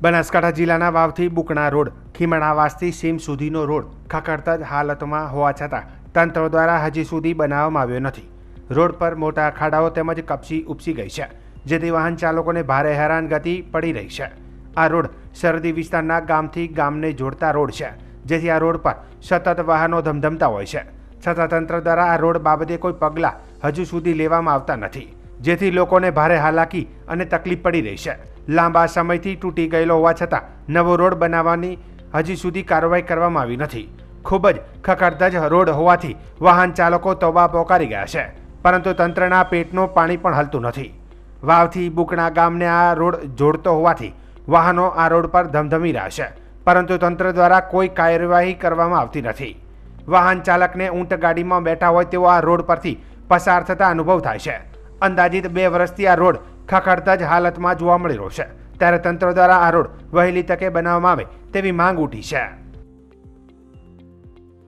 બનાસકાંઠા જિલ્લાના વાવથી બુકણા રોડ ખીમણાવાસથી સીમ સુધીનો રોડ ખખડતા જ હાલતમાં હોવા છતાં તંત્ર દ્વારા હજી સુધી બનાવવામાં આવ્યો નથી. રોડ પર મોટા ખાડાઓ તેમજ કપચી ઉપસી ગઈ છે, જેથી વાહન ચાલકોને ભારે હેરાનગતિ પડી રહી છે. આ રોડ સરહદી વિસ્તારના ગામથી ગામને જોડતા રોડ છે, જેથી આ રોડ પર સતત વાહનો ધમધમતા હોય છે. છતાં તંત્ર દ્વારા આ રોડ બાબતે કોઈ પગલાં હજુ સુધી લેવામાં આવતા નથી, જેથી લોકોને ભારે હાલાકી અને તકલીફ પડી રહી છે. લાંબા સમયથી તૂટી ગયેલો હોવા છતાં નવો રોડ બનાવવાની હજી સુધી કાર્યવાહી કરવામાં આવી નથી. ખૂબ જ ખખડધજ રોડ હોવાથી વાહન ચાલકો તોબા પોકારી ગયા છે, પરંતુ તંત્રના પેટનું પાણી પણ હલતું નથી. વાવથી બુકણા ગામને આ રોડ જોડતો હોવાથી વાહનો આ રોડ પર ધમધમી રહ્યા છે, પરંતુ તંત્ર દ્વારા કોઈ કાર્યવાહી કરવામાં આવતી નથી. વાહન ચાલકને ઊંટ ગાડીમાં બેઠા હોય તેવો આ રોડ પરથી પસાર થતા અનુભવ થાય છે. અંદાજિત 2 વર્ષથી આ રોડ ખખડતા જ હાલતમાં જોવા મળી રહ્યો છે, ત્યારે તંત્ર દ્વારા આ રોડ વહેલી તકે બનાવવામાં આવે તેવી માંગ ઉઠી છે.